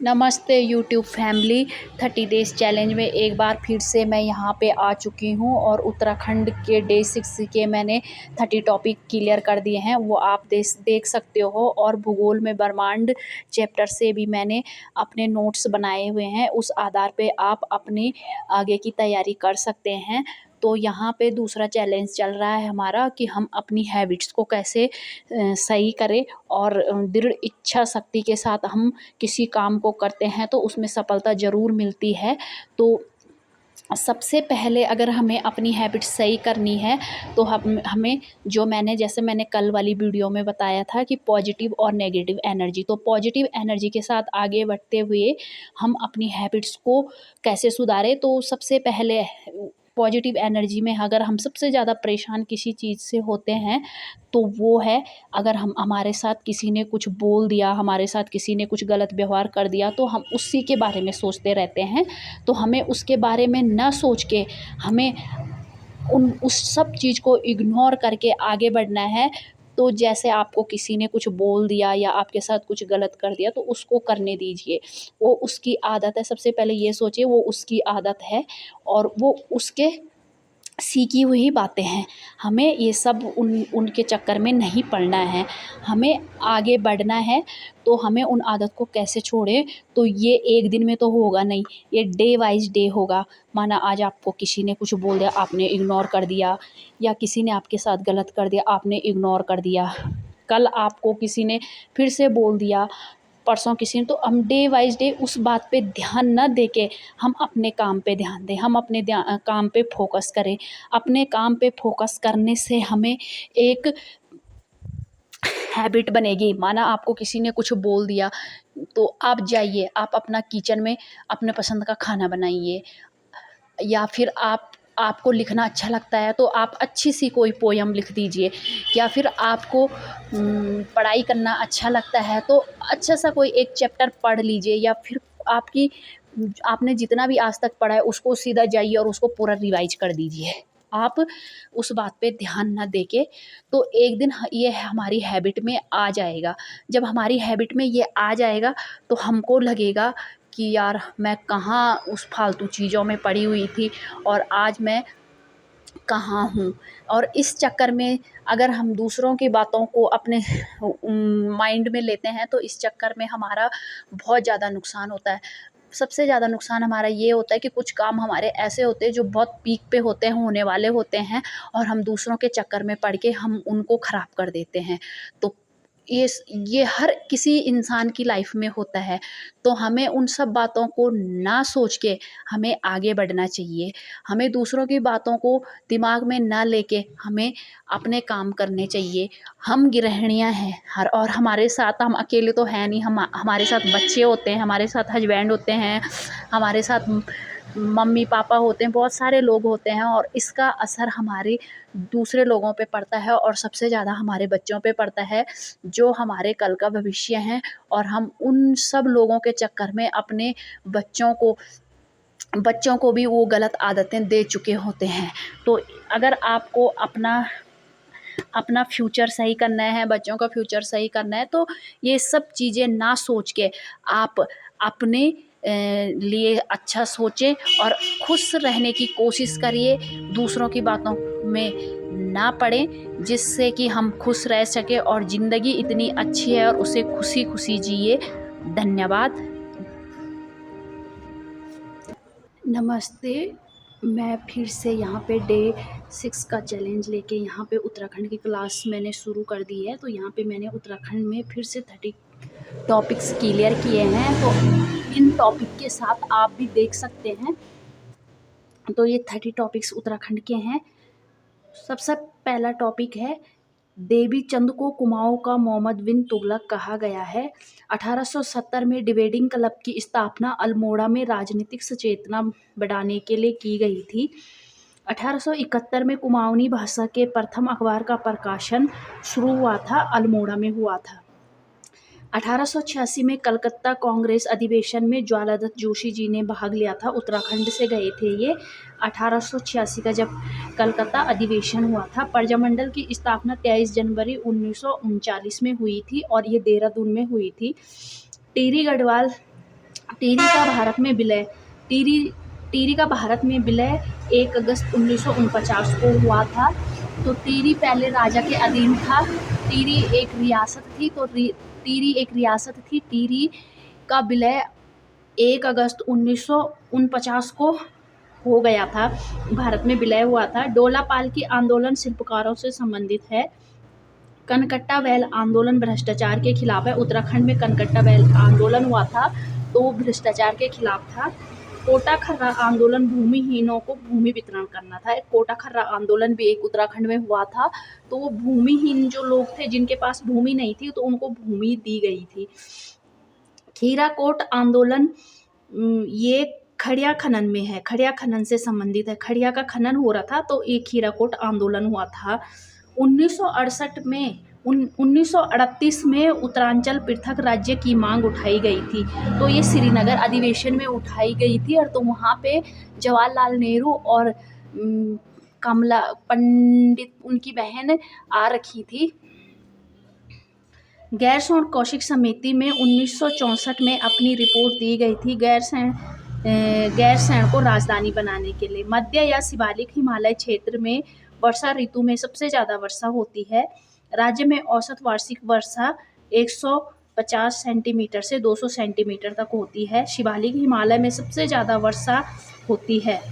नमस्ते YouTube family. 30 days challenge में एक बार फिर से मैं यहाँ पे आ चुकी हूँ और उत्तराखंड के डे 6 के मैंने 30 टॉपिक क्लियर कर दिए हैं, वो आप देख सकते हो। और भूगोल में ब्रह्मांड चैप्टर से भी मैंने अपने नोट्स बनाए हुए हैं, उस आधार पे आप अपनी आगे की तैयारी कर सकते हैं। तो यहाँ पे दूसरा चैलेंज चल रहा है हमारा कि हम अपनी हैबिट्स को कैसे सही करें और दृढ़ इच्छा शक्ति के साथ हम किसी काम को करते हैं तो उसमें सफलता ज़रूर मिलती है। तो सबसे पहले अगर हमें अपनी हैबिट सही करनी है तो हमें जो जैसे मैंने कल वाली वीडियो में बताया था कि पॉजिटिव और नेगेटिव एनर्जी, तो पॉजिटिव एनर्जी के साथ आगे बढ़ते हुए हम अपनी हैबिट्स को कैसे सुधारें। तो सबसे पहले पॉजिटिव एनर्जी में अगर हम सबसे ज़्यादा परेशान किसी चीज़ से होते हैं तो वो है, अगर हमारे साथ किसी ने कुछ बोल दिया, हमारे साथ किसी ने कुछ गलत व्यवहार कर दिया तो हम उसी के बारे में सोचते रहते हैं। तो हमें उसके बारे में ना सोच के हमें उस सब चीज़ को इग्नोर करके आगे बढ़ना है। तो जैसे आपको किसी ने कुछ बोल दिया या आपके साथ कुछ गलत कर दिया तो उसको करने दीजिए, वो उसकी आदत है। सबसे पहले ये सोचिए वो उसकी आदत है और वो उसके सीखी हुई बातें हैं। हमें ये सब उनके चक्कर में नहीं पड़ना है, हमें आगे बढ़ना है। तो हमें उन आदत को कैसे छोड़ें, तो ये एक दिन में तो होगा नहीं, ये डे वाइज़ डे होगा। माना आज आपको किसी ने कुछ बोल दिया, आपने इग्नोर कर दिया, या किसी ने आपके साथ गलत कर दिया, आपने इग्नोर कर दिया। कल आपको किसी ने फिर से बोल दिया, परसों किसी ने, तो हम डे वाइज़ डे उस बात पे ध्यान ना दे के हम अपने काम पे ध्यान दें, हम अपने काम पे फ़ोकस करें। अपने काम पे फ़ोकस करने से हमें एक हैबिट बनेगी। माना आपको किसी ने कुछ बोल दिया, तो आप जाइए, आप अपना किचन में अपने पसंद का खाना बनाइए, या फिर आपको लिखना अच्छा लगता है तो आप अच्छी सी कोई पोयम लिख दीजिए, या फिर आपको पढ़ाई करना अच्छा लगता है तो अच्छा सा कोई एक चैप्टर पढ़ लीजिए, या फिर आपने जितना भी आज तक पढ़ा है उसको सीधा जाइए और उसको पूरा रिवाइज कर दीजिए। आप उस बात पे ध्यान ना देके, तो एक दिन ये हमारी हैबिट में आ जाएगा। जब हमारी हैबिट में ये आ जाएगा तो हमको लगेगा कि यार मैं कहाँ उस फालतू चीज़ों में पड़ी हुई थी और आज मैं कहाँ हूँ। और इस चक्कर में अगर हम दूसरों की बातों को अपने माइंड में लेते हैं तो इस चक्कर में हमारा बहुत ज़्यादा नुकसान होता है। सबसे ज़्यादा नुकसान हमारा ये होता है कि कुछ काम हमारे ऐसे होते हैं जो बहुत पीक पे होते हैं, होने वाले होते हैं, और हम दूसरों के चक्कर में पड़ के हम उनको ख़राब कर देते हैं। तो ये हर किसी इंसान की लाइफ में होता है। तो हमें उन सब बातों को ना सोच के हमें आगे बढ़ना चाहिए। हमें दूसरों की बातों को दिमाग में ना लेके हमें अपने काम करने चाहिए। हम गृहिणियाँ हैं और हमारे साथ हम अकेले तो हैं नहीं, हमारे साथ बच्चे होते हैं, हमारे साथ हस्बैंड होते हैं, हमारे साथ मम्मी पापा होते हैं, बहुत सारे लोग होते हैं, और इसका असर हमारे दूसरे लोगों पे पड़ता है और सबसे ज़्यादा हमारे बच्चों पे पड़ता है, जो हमारे कल का भविष्य हैं। और हम उन सब लोगों के चक्कर में अपने बच्चों को भी वो गलत आदतें दे चुके होते हैं। तो अगर आपको अपना फ्यूचर सही करना है, बच्चों का फ्यूचर सही करना है, तो ये सब चीज़ें ना सोच के आप अपने लिए अच्छा सोचें और खुश रहने की कोशिश करिए। दूसरों की बातों में ना पड़ें, जिससे कि हम खुश रह सकें और ज़िंदगी इतनी अच्छी है और उसे खुशी-खुशी जिए। धन्यवाद। नमस्ते। मैं फिर से यहाँ पे डे 6 का चैलेंज लेके यहाँ पे उत्तराखंड की क्लास मैंने शुरू कर दी है। तो यहाँ पे मैंने उत्तराखंड में फिर से 30 टॉपिक्स क्लियर किए हैं, तो इन टॉपिक के साथ आप भी देख सकते हैं। तो ये 30 टॉपिक्स उत्तराखंड के हैं। सबसे पहला टॉपिक है, देवी चंद को कुमाऊं का मोहम्मद बिन तुगलक कहा गया है। 1870 में डिबेटिंग क्लब की स्थापना अल्मोड़ा में राजनीतिक सचेतना बढ़ाने के लिए की गई थी। 1871 में कुमाऊनी भाषा के प्रथम अखबार का प्रकाशन शुरू हुआ था, अल्मोड़ा में हुआ था। 1886 में कलकत्ता कांग्रेस अधिवेशन में ज्वालादत्त जोशी जी ने भाग लिया था, उत्तराखंड से गए थे ये। 1886 का जब कलकत्ता अधिवेशन हुआ था। प्रजामंडल की स्थापना 23 जनवरी 1939 में हुई थी और ये देहरादून में हुई थी। टीरी गढ़वाल टिहरी का भारत में विलय टिहरी टिहरी का भारत में विलय 1 अगस्त 1949 को हुआ था। तो टिहरी पहले राजा के अधीन था। टिहरी एक रियासत थी। टिहरी का विलय 1 अगस्त 1949 को हो गया था, भारत में विलय हुआ था। डोला पाल की आंदोलन शिल्पकारों से संबंधित है। कनकट्टा बैल आंदोलन भ्रष्टाचार के खिलाफ है। उत्तराखंड में कनकट्टा बैल आंदोलन हुआ था, तो वो भ्रष्टाचार के खिलाफ था। कोटा खर्रा आंदोलन भूमिहीनों को भूमि वितरण करना था। कोटा खर्रा आंदोलन भी एक उत्तराखंड में हुआ था, तो वो भूमिहीन जो लोग थे, जिनके पास भूमि नहीं थी, तो उनको भूमि दी गई थी। खीराकोट आंदोलन ये खड़िया खनन में है, खड़िया खनन से संबंधित है। खड़िया का खनन हो रहा था, तो एक खीराकोट आंदोलन हुआ था। 1938 में उत्तरांचल पृथक राज्य की मांग उठाई गई थी। तो ये श्रीनगर अधिवेशन में उठाई गई थी, और तो वहाँ पे जवाहरलाल नेहरू और कमला पंडित उनकी बहन आ रखी थी। गैरसैंण कौशिक समिति में 1964 में अपनी रिपोर्ट दी गई थी गैरसैंण को राजधानी बनाने के लिए। मध्य या शिवालिक हिमालय क्षेत्र में वर्षा ऋतु में सबसे ज़्यादा वर्षा होती है। राज्य में औसत वार्षिक वर्षा 150 सेंटीमीटर से 200 सेंटीमीटर तक होती है। शिवालिक हिमालय में सबसे ज़्यादा वर्षा होती है।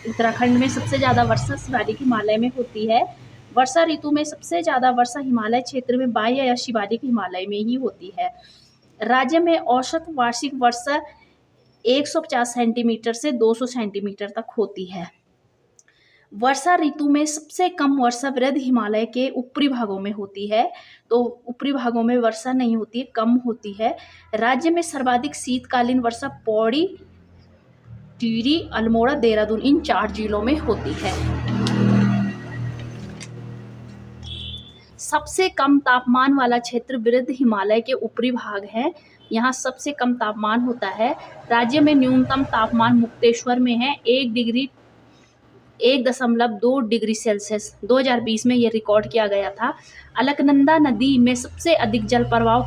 उत्तराखंड में सबसे ज़्यादा वर्षा शिवालिक हिमालय में होती है। वर्षा ऋतु में सबसे ज़्यादा वर्षा हिमालय क्षेत्र में बाह्य या शिवालिक हिमालय में ही होती है। राज्य में औसत वार्षिक वर्षा 150 सेंटीमीटर से 200 सेंटीमीटर तक होती है। वर्षा ऋतु में सबसे कम वर्षा वृद्ध हिमालय के ऊपरी भागों में होती है, तो ऊपरी भागों में वर्षा नहीं होती है, कम होती है। राज्य में सर्वाधिक शीतकालीन वर्षा पौड़ी, टिहरी, अल्मोड़ा, देहरादून इन 4 जिलों में होती है। सबसे कम तापमान वाला क्षेत्र वृद्ध हिमालय के ऊपरी भाग है, यहाँ सबसे कम तापमान होता है। राज्य में न्यूनतम तापमान मुक्तेश्वर में है 1.2 डिग्री सेल्सियस। 2020 में ये रिकॉर्ड किया गया था। अलकनंदा नदी में सबसे अधिक जल प्रवाह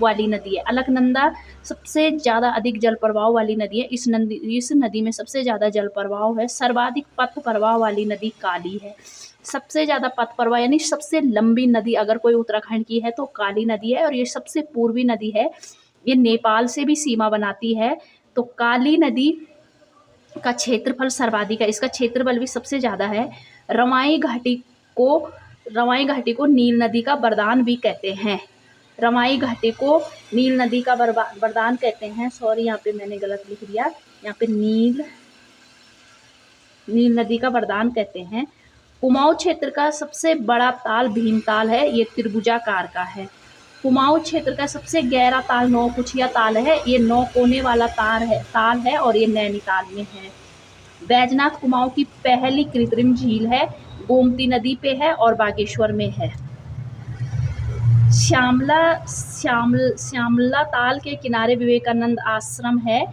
वाली नदी है। अलकनंदा सबसे ज़्यादा अधिक जल प्रवाह वाली नदी है। इस नदी में सबसे ज़्यादा जल प्रवाह है। सर्वाधिक पथ प्रवाह वाली नदी काली है। सबसे ज़्यादा पथ प्रवाह यानी सबसे लंबी नदी अगर कोई उत्तराखंड की है तो काली नदी है, और ये सबसे पूर्वी नदी है। ये नेपाल से भी सीमा बनाती है। तो काली नदी का क्षेत्रफल सर्वाधिक है, इसका क्षेत्रफल भी सबसे ज़्यादा है। रवाई घाटी को नील नदी का वरदान भी कहते हैं। रवाई घाटी को नील नदी का वरदान कहते हैं। सॉरी, यहाँ पे मैंने गलत लिख दिया। यहाँ पे नील नदी का वरदान कहते हैं। कुमाऊं क्षेत्र का सबसे बड़ा ताल भीमताल है, ये त्रिभुजाकार का है। कुमाऊं क्षेत्र का सबसे गहरा ताल नौकुचिया ताल है, ये 9 कोने वाला ताल है और ये नैनीताल में है। बैजनाथ कुमाऊं की पहली कृत्रिम झील है, गोमती नदी पे है और बागेश्वर में है। श्यामला ताल के किनारे विवेकानंद आश्रम है,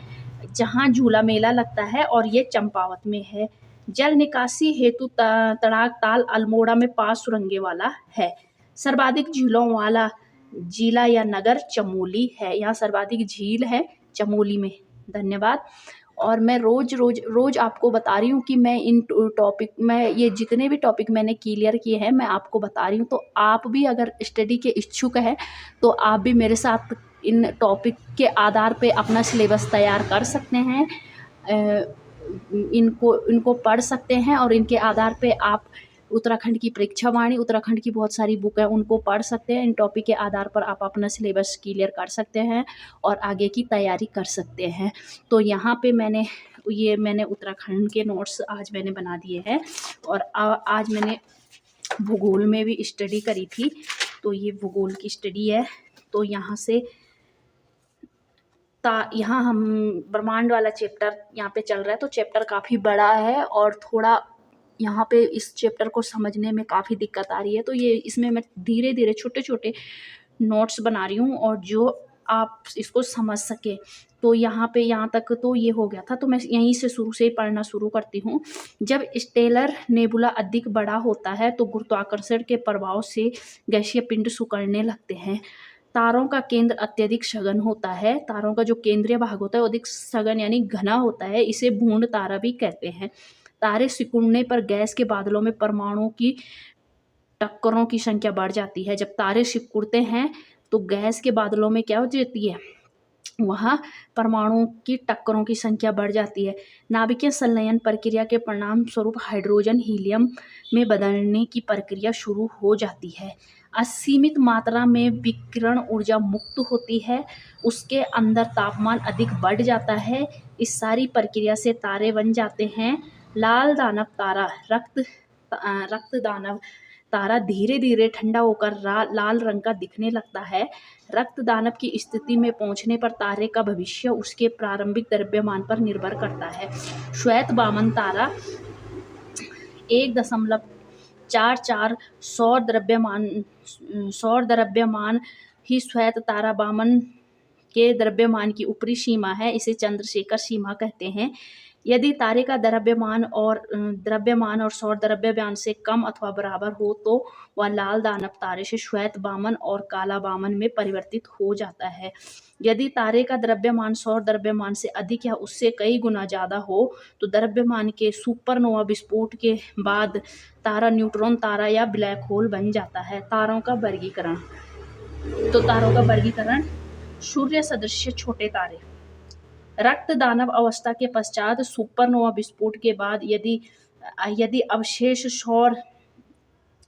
जहां झूला मेला लगता है, और ये चंपावत में है। जल निकासी हेतु तड़ाक ताल अल्मोड़ा में 5 सुरंगें वाला है। सर्वाधिक झीलों वाला जिला या नगर चमोली है, यहाँ सर्वाधिक झील है चमोली में। धन्यवाद। और मैं रोज आपको बता रही हूँ कि मैं ये जितने भी टॉपिक मैंने क्लियर किए हैं मैं आपको बता रही हूँ। तो आप भी अगर स्टडी के इच्छुक हैं तो आप भी मेरे साथ इन टॉपिक के आधार पे अपना सिलेबस तैयार कर सकते हैं, इनको पढ़ सकते हैं, और इनके आधार पे आप उत्तराखंड की परीक्षा वाणी, उत्तराखंड की बहुत सारी बुक है उनको पढ़ सकते हैं। इन टॉपिक के आधार पर आप अपना सिलेबस क्लियर कर सकते हैं और आगे की तैयारी कर सकते हैं। तो यहाँ पे मैंने उत्तराखंड के नोट्स आज मैंने बना दिए हैं, और आज मैंने भूगोल में भी स्टडी करी थी, तो ये भूगोल की स्टडी है। तो यहाँ से यहाँ हम ब्रह्मांड वाला चैप्टर यहाँ पे चल रहा है, तो चैप्टर काफ़ी बड़ा है और थोड़ा यहाँ पे इस चैप्टर को समझने में काफ़ी दिक्कत आ रही है। तो ये इसमें मैं धीरे धीरे छोटे छोटे नोट्स बना रही हूँ, और जो आप इसको समझ सके। तो यहाँ तक तो ये हो गया था, तो मैं यहीं से शुरू से ही पढ़ना शुरू करती हूँ। जब स्टेलर नेबुला अधिक बड़ा होता है तो गुरुत्वाकर्षण के प्रभाव से गैसीय पिंड सिकुड़ने लगते हैं। तारों का केंद्र अत्यधिक सघन होता है। तारों का जो केंद्रीय भाग होता है वो अधिक सघन यानी घना होता है। इसे भूर्ण तारा भी कहते हैं। तारे सिकुड़ने पर गैस के बादलों में परमाणुओं की टक्करों की संख्या बढ़ जाती है। जब तारे सिकुड़ते हैं तो गैस के बादलों में क्या हो जाती है, वहाँ परमाणुओं की टक्करों की संख्या बढ़ जाती है। नाभिकीय संलयन प्रक्रिया के परिणाम स्वरूप हाइड्रोजन हीलियम में बदलने की प्रक्रिया शुरू हो जाती है। असीमित मात्रा में विकिरण ऊर्जा मुक्त होती है। उसके अंदर तापमान अधिक बढ़ जाता है। इस सारी प्रक्रिया से तारे बन जाते हैं। लाल दानव तारा रक्त दानव तारा धीरे धीरे ठंडा होकर लाल रंग का दिखने लगता है। रक्त दानव की स्थिति में पहुंचने पर तारे का भविष्य उसके प्रारंभिक द्रव्यमान पर निर्भर करता है। श्वेत वामन तारा 1.44 सौर द्रव्यमान ही श्वेत तारा वामन के द्रव्यमान की ऊपरी सीमा है। इसे चंद्रशेखर सीमा कहते हैं। यदि तारे का द्रव्यमान और सौर द्रव्यमान से कम अथवा बराबर हो तो वह लाल दानव तारे से श्वेत वामन और काला वामन में परिवर्तित हो जाता है। यदि तारे का द्रव्यमान सौर द्रव्यमान से अधिक या उससे कई गुना ज़्यादा हो तो द्रव्यमान के सुपरनोवा विस्फोट के बाद तारा न्यूट्रॉन तारा या ब्लैक होल बन जाता है। तारों का वर्गीकरण सूर्य सदृश छोटे तारे। रक्त दानव अवस्था के पश्चात सुपरनोवा विस्फोट के बाद यदि अवशेष सौर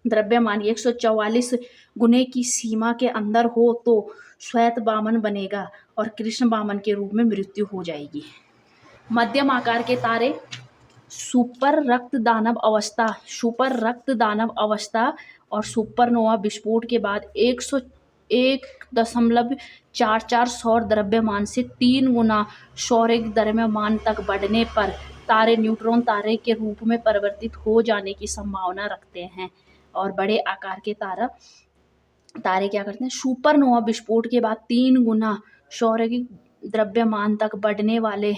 द्रव्यमान 144 गुने की सीमा के अंदर हो तो श्वेत वामन बनेगा और कृष्ण वामन के रूप में मृत्यु हो जाएगी। मध्यम आकार के तारे सुपर रक्त दानव अवस्था और सुपरनोवा विस्फोट के बाद 1.44 सौर द्रव्यमान से 3 गुना सौरिक द्रव्यमान तक बढ़ने पर तारे न्यूट्रॉन तारे के रूप में परिवर्तित हो जाने की संभावना रखते हैं। और बड़े आकार के तारे क्या करते हैं, सुपरनोवा विस्फोट के बाद 3 गुना सौरिक द्रव्यमान तक बढ़ने वाले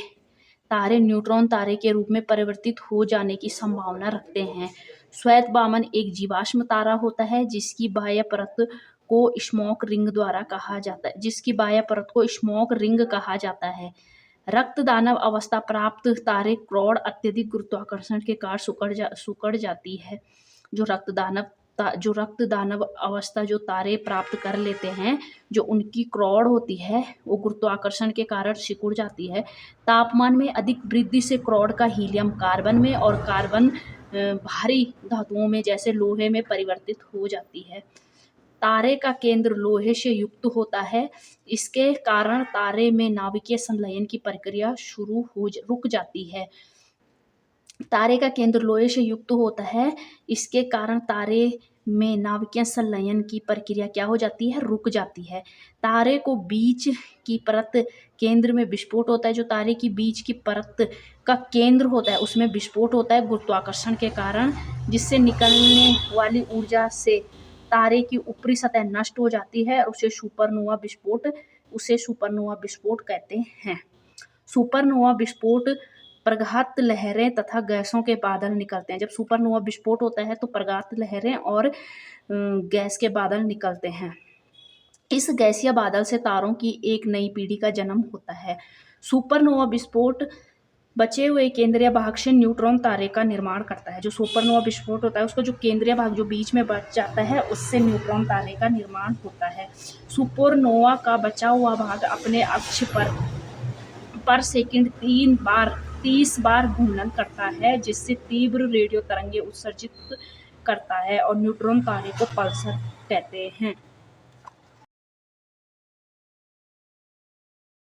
तारे न्यूट्रॉन तारे के रूप में परिवर्तित हो जाने की संभावना रखते हैं। श्वेत वामन एक जीवाश्म तारा होता है जिसकी बाह्य परत को स्मोक रिंग कहा जाता है। रक्त दानव अवस्था प्राप्त तारे क्रोड अत्यधिक गुरुत्वाकर्षण के कारण सुकड़ जाती है। जो रक्त दानव अवस्था जो तारे प्राप्त कर लेते हैं, जो उनकी क्रोड होती है वो गुरुत्वाकर्षण के कारण सिकुड़ जाती है। तापमान में अधिक वृद्धि से क्रोड का हीलियम कार्बन में और कार्बन भारी धातुओं में जैसे लोहे में परिवर्तित हो जाती है। तारे का केंद्र लोहे से युक्त होता है। इसके कारण तारे में नाभिकीय संलयन की प्रक्रिया रुक जाती है। तारे का केंद्र लोहे से युक्त होता है, इसके कारण तारे में नाभिकीय संलयन की प्रक्रिया क्या हो जाती है, रुक जाती है। तारे को बीच की परत केंद्र में विस्फोट होता है। जो तारे की बीच की परत का केंद्र होता है उसमें विस्फोट होता है गुरुत्वाकर्षण के कारण, जिससे निकलने वाली ऊर्जा से तारे की ऊपरी सतह नष्ट हो जाती है और उसे सुपरनोवा विस्फोट कहते हैं। सुपरनोवा विस्फोट प्रगात लहरें तथा गैसों के बादल निकलते हैं। जब सुपरनोवा विस्फोट होता है तो प्रगात लहरें और गैस के बादल निकलते हैं। इस गैसीय बादल से तारों की एक नई पीढ़ी का जन्म होता है। सुपरनोवा विस्फोट बचे हुए केंद्रीय भाग से न्यूट्रॉन तारे का निर्माण करता है। जो सुपरनोवा विस्फोट होता है उसका जो केंद्रीय भाग जो बीच में बच जाता है उससे न्यूट्रॉन तारे का निर्माण होता है। सुपरनोवा का बचा हुआ भाग अपने अक्ष पर सेकंड 30 बार घूर्णन करता है, जिससे तीव्र रेडियो तरंगें उत्सर्जित करता है और न्यूट्रॉन तारे को पल्सर कहते हैं।